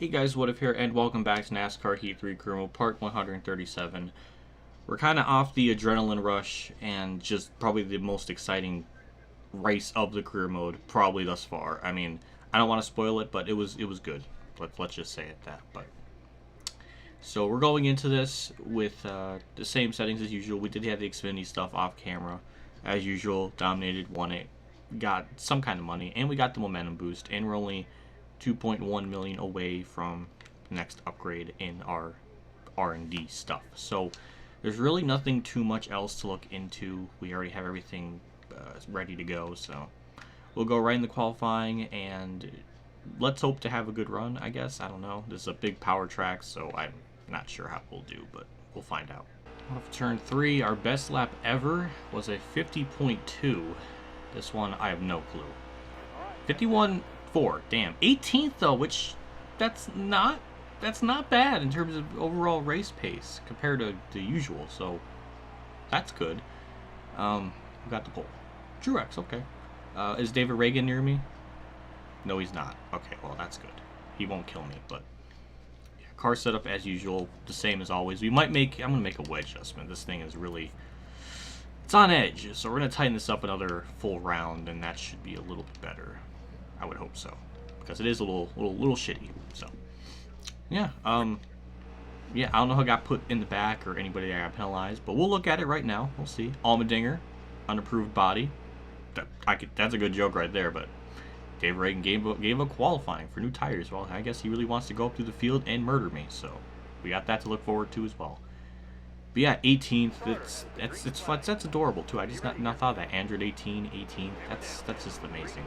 Hey guys, What If here, and welcome back to NASCAR Heat 3 Career Mode Part 137. We're kind of off the adrenaline rush and just probably the most exciting race of the career mode probably thus far. I mean, I don't want to spoil it, but it was good. Let's just say it that. But so we're going into this with the same settings as usual. We did have the Xfinity stuff off camera as usual. Dominated, won it, got some kind of money, and we got the momentum boost. And we're only 2.1 million away from the next upgrade in our R&D stuff. So there's really nothing too much else to look into. We already have everything ready to go. So we'll go right in the qualifying and let's hope to have a good run, I guess. I don't know. This is a big power track, so I'm not sure how we'll do, but we'll find out. Off turn 3, our best lap ever was a 50.2. This one, I have no clue. 51.4, damn. 18th though, which that's not bad in terms of overall race pace compared to the usual, so that's good. We got the pole. Truex, okay. Is David Reagan near me? No, he's not. Okay, well that's good. He won't kill me, but yeah, car setup as usual, the same as always. I'm gonna make a wedge adjustment. This thing is really, it's on edge, so we're gonna tighten this up another full round, and that should be a little bit better. I would hope so, because it is a little shitty. So, yeah, yeah, I don't know who got put in the back or anybody that got penalized, but we'll look at it right now. We'll see. Allmendinger, unapproved body. That's a good joke right there, but Dave Reagan gave a qualifying for new tires. Well, I guess he really wants to go up through the field and murder me, so we got that to look forward to as well. But yeah, 18th. That's adorable too. I just not thought of that. Android 18. That's just amazing.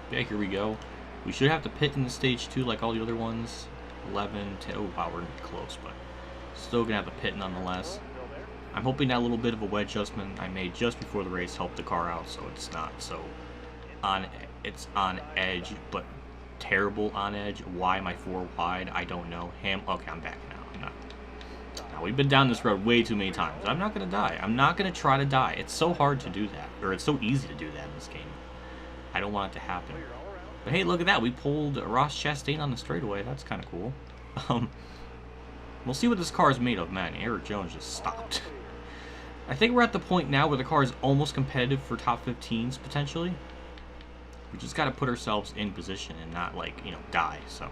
Yeah, here we go. We should have to pit in the stage 2 like all the other ones. 11, 10. Oh, wow, we're close, but still going to have to pit nonetheless. I'm hoping that little bit of a wedge adjustment I made just before the race helped the car out, so it's not so it's on edge, but terrible on edge. Why am I 4 wide? I don't know. Okay, I'm back now. I'm not. Now, we've been down this road way too many times. I'm not going to die. I'm not going to try to die. It's so hard to do that, or it's so easy to do that in this game. I don't want it to happen. But hey, look at that. We pulled Ross Chastain on the straightaway. That's kind of cool. We'll see what this car is made of. Man, Eric Jones just stopped. I think we're at the point now where the car is almost competitive for top 15s, potentially. We just got to put ourselves in position and not, like, you know, die. So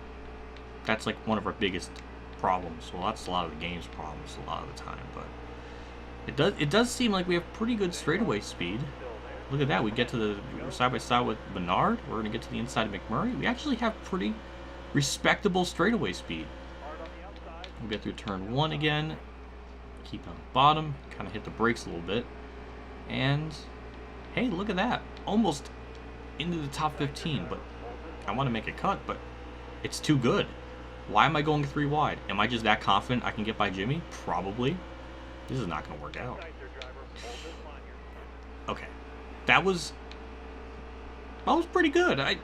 that's, like, one of our biggest problems. Well, that's a lot of the game's problems a lot of the time. But it does seem like we have pretty good straightaway speed. Look at that. We get to the side-by-side with Bernard. We're going to get to the inside of McMurray. We actually have pretty respectable straightaway speed. We'll get through turn 1 again. Keep on the bottom. Kind of hit the brakes a little bit. And, hey, look at that. Almost into the top 15. But I want to make a cut, but it's too good. Why am I going 3 wide? Am I just that confident I can get by Jimmy? Probably. This is not going to work out. Okay. That was pretty good. I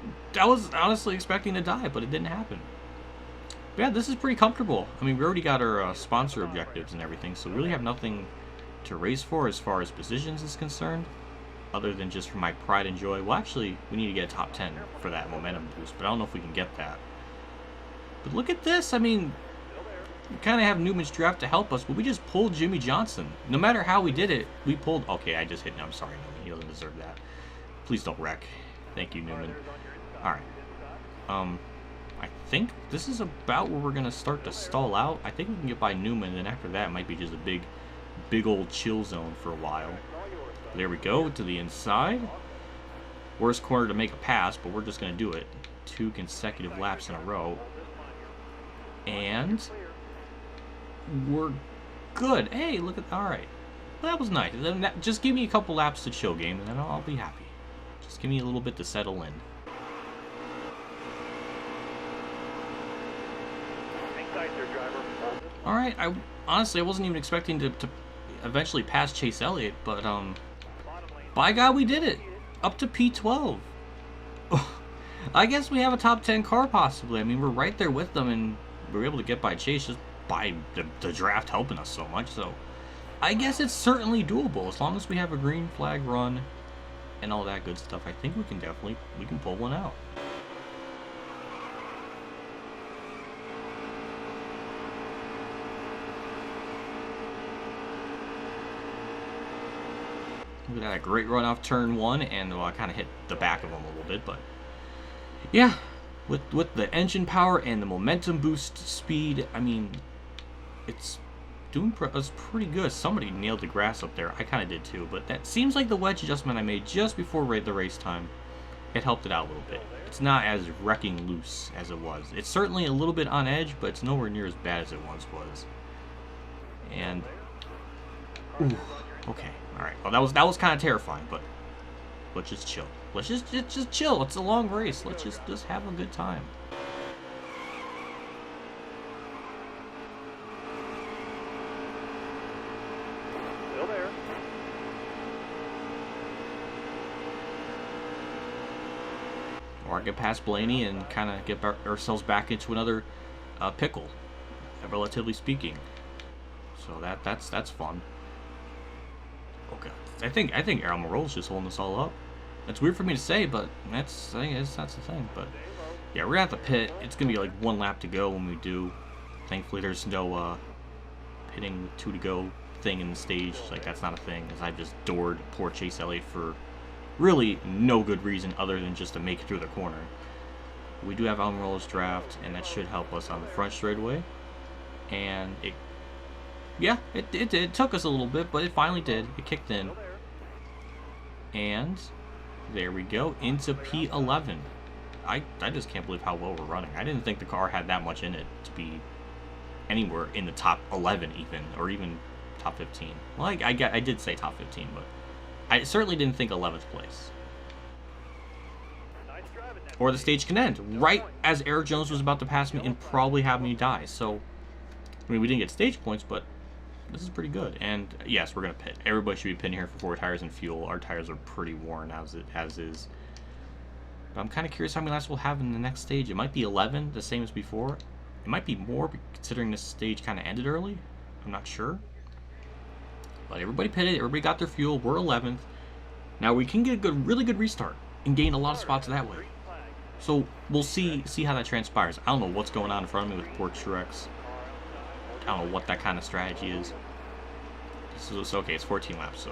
was honestly expecting to die, but it didn't happen. But yeah, this is pretty comfortable. I mean, we already got our sponsor objectives and everything, so we really have nothing to race for as far as positions is concerned, other than just for my pride and joy. Well, actually, we need to get a top 10 for that momentum boost, but I don't know if we can get that. But look at this. I mean, we kind of have Newman's draft to help us, but we just pulled Jimmy Johnson. No matter how we did it, we pulled... Okay, I just hit him. I'm sorry, Newman. He doesn't deserve that. Please don't wreck. Thank you, Newman. Alright. I think this is about where we're going to start to stall out. I think we can get by Newman, and after that, it might be just a big old chill zone for a while. There we go, to the inside. Worst corner to make a pass, but we're just going to do it. 2 consecutive laps in a row. And we're good. Hey, look at... Alright. Well, that was nice. Just give me a couple laps to chill, game, and then I'll be happy. Just give me a little bit to settle in. Alright, honestly, I wasn't even expecting to eventually pass Chase Elliott, but, by God, we did it! Up to P12. I guess we have a top 10 car, possibly. I mean, we're right there with them, and we were able to get by Chase just by the draft helping us so much, so I guess it's certainly doable as long as we have a green flag run and all that good stuff. I think we can pull one out. Look at that, great run off turn 1, and well, I kind of hit the back of him a little bit, but yeah, with the engine power and the momentum boost speed, I mean, it's pretty good. Somebody nailed the grass up there. I kind of did too, but that seems like the wedge adjustment I made just before the race time, it helped it out a little bit. It's not as wrecking loose as it was. It's certainly a little bit on edge, but it's nowhere near as bad as it once was. And ooh, okay, all right. Well, that was kind of terrifying, but let's just chill. Let's just chill. It's a long race. Let's just have a good time. Still there. Or I get past Blaney and kind of get ourselves back into another pickle, relatively speaking. So that's fun. Okay, I think Almiro's just holding us all up. It's weird for me to say, but that's the thing. But yeah, we're at the pit. It's gonna be like 1 lap to go when we do. Thankfully, there's no pitting 2 to go thing in the stage. Like, that's not a thing, as I just doored poor Chase Elliott for really no good reason other than just to make it through the corner. We do have Almiro's draft, and that should help us on the front straightaway. And it did. It took us a little bit, but it finally did. It kicked in. And there we go, into P11. I just can't believe how well we're running. I didn't think the car had that much in it to be anywhere in the top 11 even, or even top 15. Well, I did say top 15, but I certainly didn't think 11th place. Or the stage can end right as Eric Jones was about to pass me and probably have me die. So, I mean, we didn't get stage points, but this is pretty good. And yes, we're gonna pit. Everybody should be pitting here for 4 tires and fuel. Our tires are pretty worn as is. But I'm kind of curious how many laps we'll have in the next stage. It might be 11, the same as before. It might be more, considering this stage kind of ended early. I'm not sure. But everybody pitted. Everybody got their fuel. We're 11th. Now we can get a really good restart and gain a lot of spots that way. So we'll see how that transpires. I don't know what's going on in front of me with poor Truex. I don't know what that kind of strategy is. So it's okay, it's 14 laps, so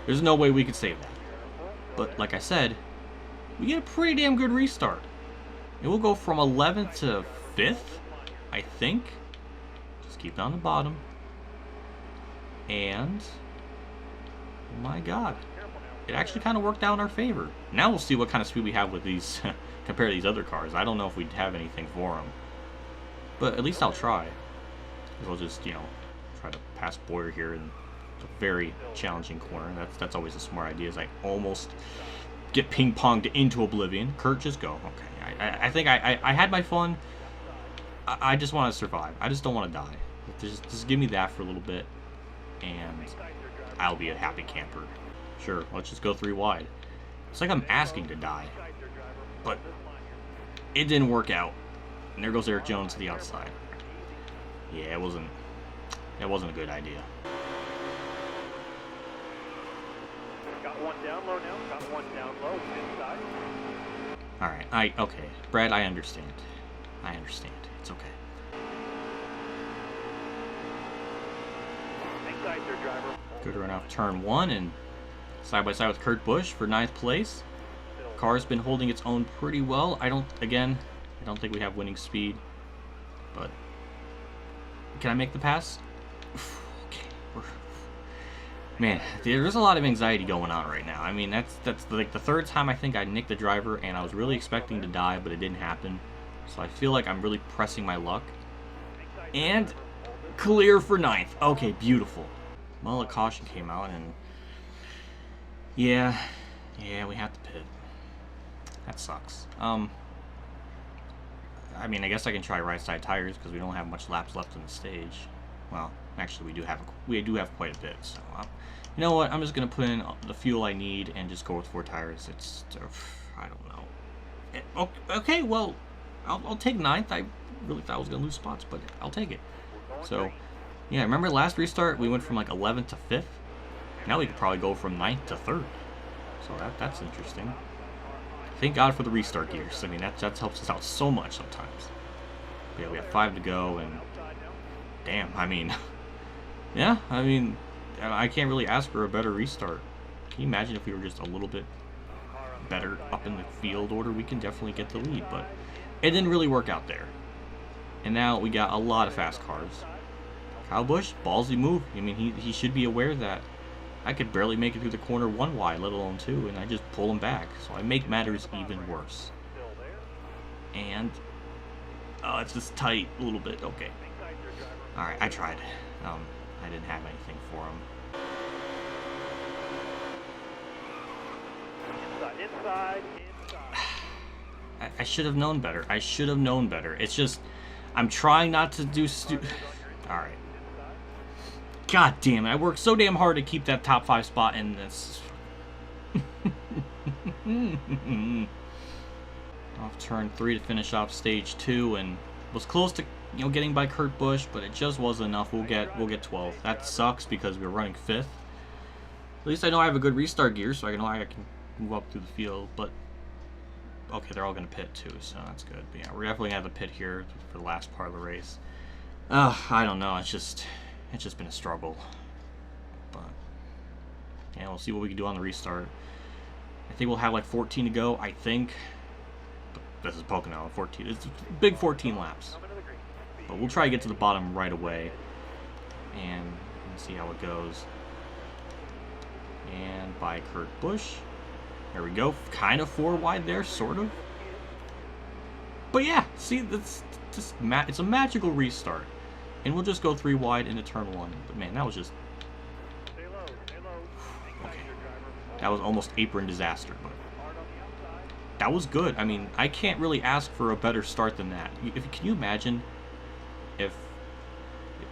there's no way we could save that. But like I said, we get a pretty damn good restart. It will go from 11th to 5th, I think. Just keep it on the bottom. And oh my god, it actually kind of worked out in our favor. Now we'll see what kind of speed we have with these compared to these other cars. I don't know if we'd have anything for them, but at least I'll try. We'll just, you know, try to pass Boyer here in a very challenging corner. That's always a smart idea, is I almost get ping-ponged into oblivion. Kurt, just go. Okay, I think I had my fun. I just want to survive. I just don't want to die. Just give me that for a little bit, and I'll be a happy camper. Sure, let's just go 3 wide. It's like I'm asking to die, but it didn't work out. And there goes Eric Jones to the outside. Yeah, it wasn't a good idea. Got 1 down low now. Got 1 down low inside. All right, okay, Brad, I understand. It's okay. Inside their driver. Good run off turn 1 and side by side with Kurt Busch for 9th place. Car's been holding its own pretty well. I don't think we have winning speed, but can I make the pass? Okay. Man, there's a lot of anxiety going on right now. I mean, that's like the 3rd time I think I nicked the driver, and I was really expecting to die, but it didn't happen. So I feel like I'm really pressing my luck. And clear for 9th. Okay, beautiful. Mullet caution came out, and yeah, we have to pit. That sucks. I mean, I guess I can try right side tires because we don't have much laps left in the stage. Well, actually, we do have quite a bit. So, you know what? I'm just gonna put in the fuel I need and just go with 4 tires. It's I don't know. Okay, well, I'll take 9th. I really thought I was gonna lose spots, but I'll take it. So, yeah, remember last restart we went from like 11th to 5th. Now we could probably go from 9th to 3rd. So that's interesting. Thank God for the restart gears. I mean, that helps us out so much sometimes. But yeah, we have 5 to go, and damn, I mean, yeah, I mean, I can't really ask for a better restart. Can you imagine if we were just a little bit better up in the field order? We can definitely get the lead, but it didn't really work out there. And now we got a lot of fast cars. Kyle Busch, ballsy move. I mean, he should be aware that I could barely make it through the corner one wide, let alone two, and I just pull him back. So I make matters even worse. And it's just tight a little bit. Okay. All right, I tried. I didn't have anything for him. Inside. I should have known better. I should have known better. It's just, I'm trying not to do Alright. God damn it. I worked so damn hard to keep that top 5 spot in this. Off turn 3 to finish off stage 2, and was close to, you know, getting by Kurt Busch, but it just wasn't enough. We'll get 12th. That sucks because we were running 5th. At least I know I have a good restart gear, so I know I can move up through the field, but okay, they're all going to pit too, so that's good. But yeah, we're definitely going to have a pit here for the last part of the race. I don't know. It's just been a struggle. But yeah, we'll see what we can do on the restart. I think we'll have like 14 to go, I think. But this is Pocono, 14. It's a big 14 laps. But we'll try to get to the bottom right away and see how it goes. And by Kurt Busch. There we go. Kind of 4 wide there, sort of. But yeah, see, that's just it's a magical restart. And we'll just go 3 wide into turn 1. But man, that was just... Okay. That was almost apron disaster, but that was good. I mean, I can't really ask for a better start than that. Can you imagine if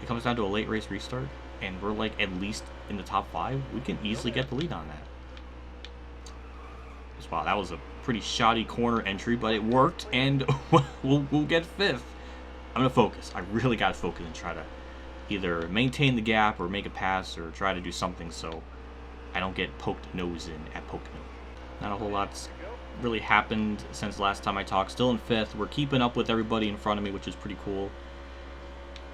it comes down to a late race restart and we're like at least in the top 5? We can easily get the lead on that. Wow, that was a pretty shoddy corner entry, but it worked, and we'll get 5th. I'm gonna focus. I really gotta focus and try to either maintain the gap or make a pass or try to do something so I don't get poked nose in at Pocono. Not a whole lot's really happened since last time I talked. Still in 5th. We're keeping up with everybody in front of me, which is pretty cool.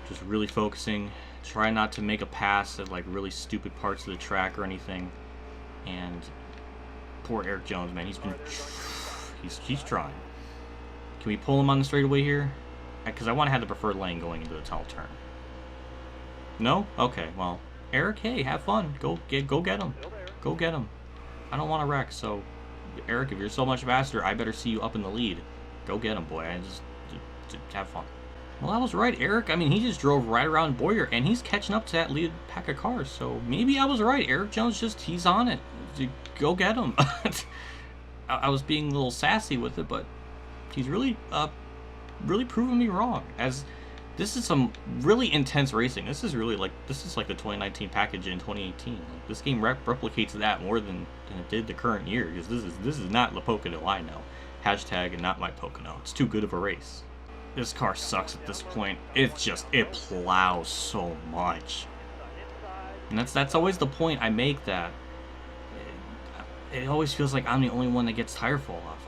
Just really focusing. Try not to make a pass at like really stupid parts of the track or anything. And poor Eric Jones, man. He's trying. Can we pull him on the straightaway here? Because I want to have the preferred lane going into the tunnel turn. No? Okay, well, Eric, hey, have fun. Go get him. Go get him. I don't want to wreck, so Eric, if you're so much faster, I better see you up in the lead. Go get him, boy. Just have fun. Well, I was right, Eric. I mean, he just drove right around Boyer, and he's catching up to that lead pack of cars. So maybe I was right. Eric Jones he's on it. Go get him. I was being a little sassy with it, but he's really proving me wrong. As this is some really intense racing. This is like the 2019 package in 2018. Like, this game replicates that more than it did the current year, because this is not the Pocono I know. Hashtag and not my Pocono. It's too good of a race. This car sucks at this point. It plows so much. And that's always the point I make, that it always feels like I'm the only one that gets tire fall off.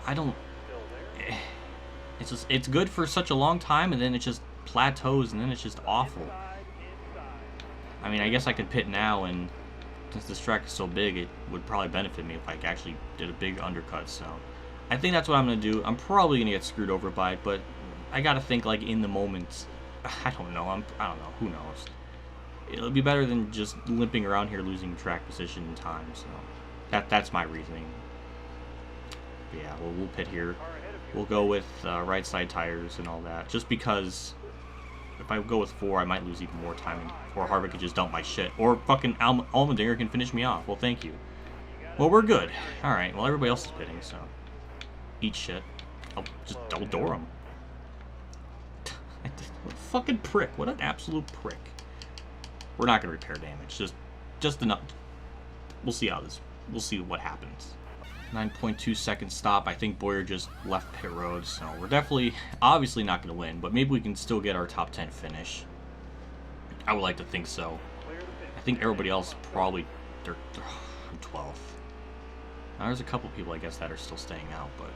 It's good for such a long time, and then it just plateaus, and then it's just awful. I mean, I guess I could pit now, and since this track is so big, it would probably benefit me if I actually did a big undercut. So I think that's what I'm gonna do. I'm probably gonna get screwed over by it, but I gotta think like in the moment. I don't know. I don't know. Who knows? It'll be better than just limping around here losing track position and time. So that's my reasoning. But yeah, we'll pit here. We'll go with right side tires and all that, just because if I go with 4, I might lose even more time, or Harvick could just dump my shit, or fucking Allmendinger can finish me off. Well, thank you. Well, we're good. All right. Well, everybody else is pitting, so eat shit. I'll just double door him. What a fucking prick. What an absolute prick. We're not gonna repair damage. Just enough. We'll see what happens. 9.2 second stop. I think Boyer just left pit road, so we're obviously not going to win, but maybe we can still get our top 10 finish. I would like to think so. I think everybody else probably, they're 12th. Now, there's a couple people, I guess, that are still staying out, but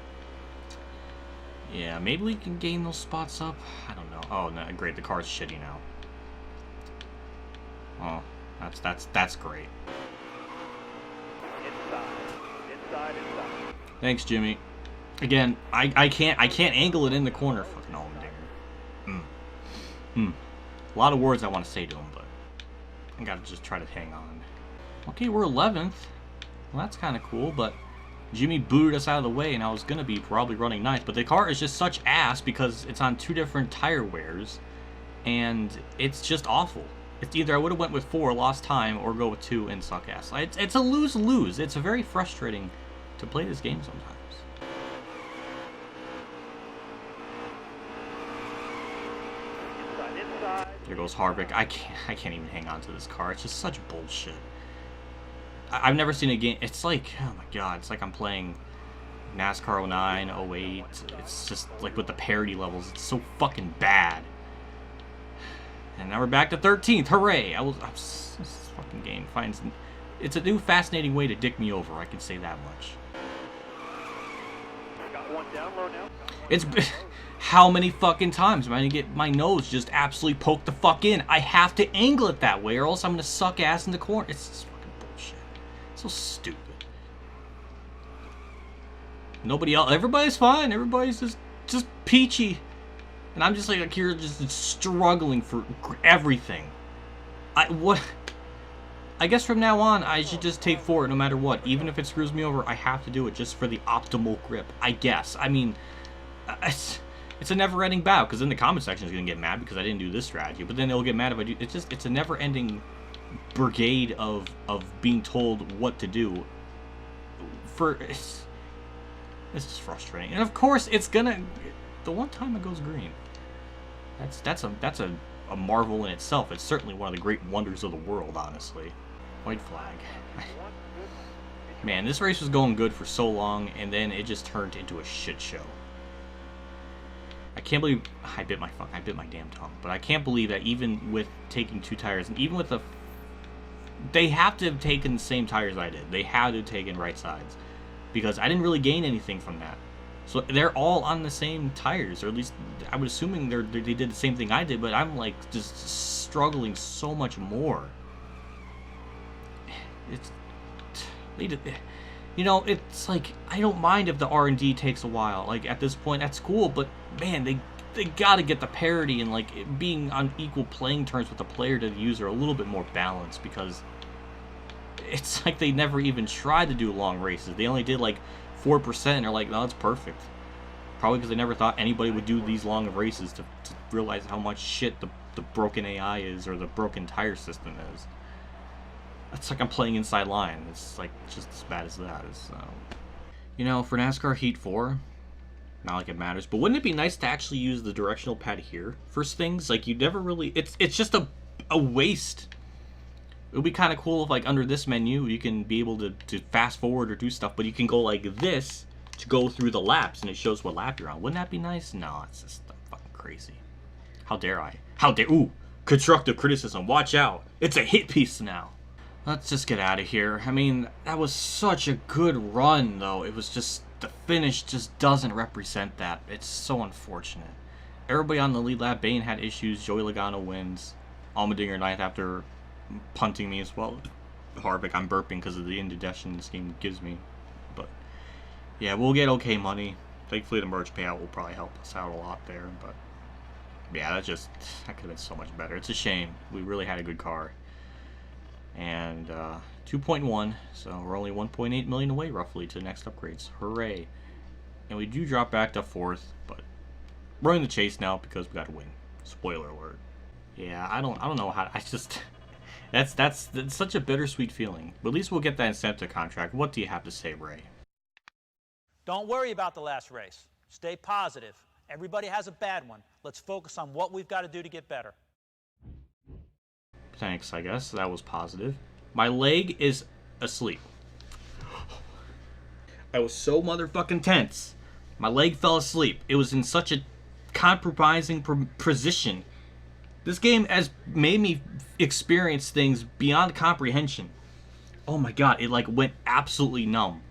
yeah, maybe we can gain those spots up. I don't know. Oh, no, great. The car's shitty now. Oh, that's great. Inside. inside, inside. Thanks, Jimmy. Again, I can't angle it in the corner. Fucking Allmendinger. A lot of words I want to say to him, but I gotta just try to hang on. Okay, we're 11th. Well, that's kind of cool, but Jimmy booted us out of the way, and I was gonna be probably running 9th. But the car is just such ass because it's on 2 different tire wears, and it's just awful. It's either I would have went with 4, lost time, or go with 2 and suck ass. It's a lose-lose. It's very frustrating to play this game sometimes. Inside, inside. There goes Harvick. I can't even hang on to this car. It's just such bullshit. I've never seen a game. It's like, oh my god, it's like I'm playing NASCAR 09, 08. It's just like with the parity levels. It's so fucking bad. And now we're back to 13th. Hooray! This fucking game finds. It's a new fascinating way to dick me over. I can say that much. Got one down low now. It's how many fucking times am I gonna get my nose just absolutely poked the fuck in? I have to angle it that way, or else I'm gonna suck ass in the corner. It's just fucking bullshit. So stupid. Nobody else. Everybody's fine. Everybody's just peachy. And I'm just like here, just struggling for everything. I guess from now on, I should just take 4 no matter what. Even if it screws me over, I have to do it just for the optimal grip. I guess. I mean, it's a never-ending battle, because then the comment section is gonna get mad because I didn't do this strategy. But then they'll get mad if I do. It's a never-ending brigade of being told what to do. It's just frustrating. And of course, it's gonna. The one time it goes green. That's a marvel in itself. It's certainly one of the great wonders of the world, honestly. White flag. Man, this race was going good for so long, and then it just turned into a shit show. I can't believe I bit my damn tongue. But I can't believe that even with taking 2 tires, and even with they have to have taken the same tires I did. They had to have taken right sides, because I didn't really gain anything from that. So they're all on the same tires, or at least I was assuming they did the same thing I did, but I'm like just struggling so much more. You know, it's like I don't mind if the R&D takes a while. Like at this point, that's cool, but man, they gotta get the parity and like being on equal playing terms with the player to the user a little bit more balanced, because it's like they never even tried to do long races. They only did like 4%, and they're like, no, that's perfect. Probably because they never thought anybody would do these long races to realize how much shit the broken AI is, or the broken tire system is. It's like I'm playing inside line. It's like just as bad as that. You know, for NASCAR Heat 4, not like it matters, but wouldn't it be nice to actually use the directional pad here for things? Like, you never really. It's just a waste. It would be kind of cool if, like, under this menu, you can be able to fast forward or do stuff, but you can go like this to go through the laps, and it shows what lap you're on. Wouldn't that be nice? No, it's just fucking crazy. How dare I? How dare... Ooh, constructive criticism. Watch out. It's a hit piece now. Let's just get out of here. I mean, that was such a good run, though. It was just... The finish just doesn't represent that. It's so unfortunate. Everybody on the lead lap, Bain had issues. Joey Logano wins. Allmendinger 9th after punting me as well. Harvick, I'm burping because of the indigestion this game gives me. But yeah, we'll get okay money. Thankfully the merge payout will probably help us out a lot there. But yeah, that could have been so much better. It's a shame. We really had a good car. And 2.1, so we're only 1.8 million away roughly to the next upgrades. Hooray. And we do drop back to 4th, but we're in the chase now because we got to win. Spoiler alert. Yeah, I don't know how. I just that's such a bittersweet feeling. But at least we'll get that incentive contract. What do you have to say, Ray? Don't worry about the last race. Stay positive. Everybody has a bad one. Let's focus on what we've got to do to get better. Thanks, I guess. That was positive. My leg is asleep. I was so motherfucking tense. My leg fell asleep. It was in such a compromising position. This game has made me experience things beyond comprehension. Oh my god, it like went absolutely numb.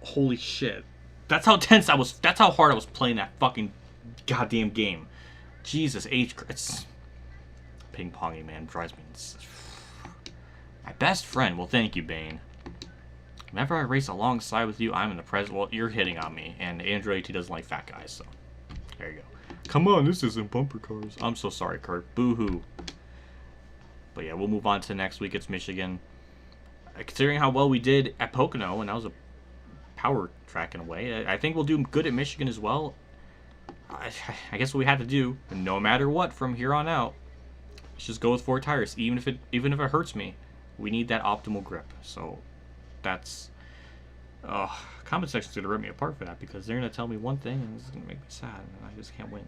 Holy shit. That's how tense I was. That's how hard I was playing that fucking goddamn game. Jesus H. It's ping-ponging, man. Drives me. My best friend. Well, thank you, Bane. Whenever I race alongside with you, I'm in the present. Well, you're hitting on me, and Android AT doesn't like fat guys, so there you go. Come on, this isn't bumper cars. I'm so sorry, Kurt. Boo-hoo. But yeah, we'll move on to next week. It's Michigan. Considering how well we did at Pocono, and that was a power track in a way, I think we'll do good at Michigan as well. I guess what we had to do, no matter what from here on out, is just go with 4 tires, even if it hurts me. We need that optimal grip. So that's comment section's gonna rip me apart for that, because they're gonna tell me one thing and it's gonna make me sad, and I just can't win.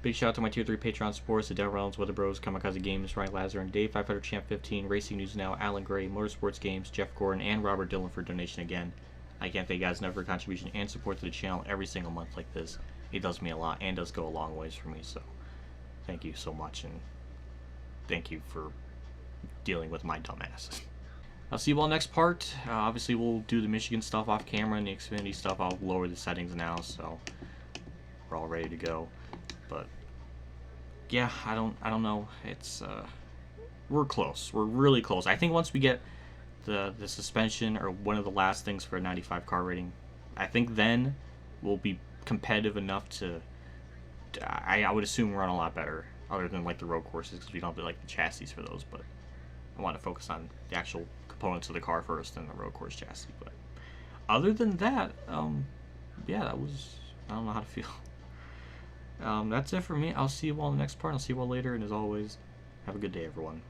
Big shout out to my Tier 3 Patreon supporters, the Reynolds, Weather Bros, KamikazeGames, Ronnie Lazzarine, Dave 500 Champ 15, Racing News Now, Alan Gray, MotorsportsGames, Jeff Gordon, and Robert Dillon for donation again. I can't thank you guys enough for your contribution and support to the channel every single month like this. It does me a lot and does go a long ways for me, so thank you so much, and thank you for dealing with my dumbass. I'll see you all next part. Obviously, we'll do the Michigan stuff off camera, and the Xfinity stuff. I'll lower the settings now, so we're all ready to go. But yeah, I don't know. It's we're close. We're really close. I think once we get the suspension, or one of the last things for a 95 car rating, I think then we'll be competitive enough to. I would assume run a lot better, other than like the road courses, because we don't have like the chassis for those. But I want to focus on the actual components of the car first, and the road course chassis. But other than that, yeah, that was, I don't know how to feel. That's it for me. I'll see you all in the next part. I'll see you all later, and as always, have a good day, everyone.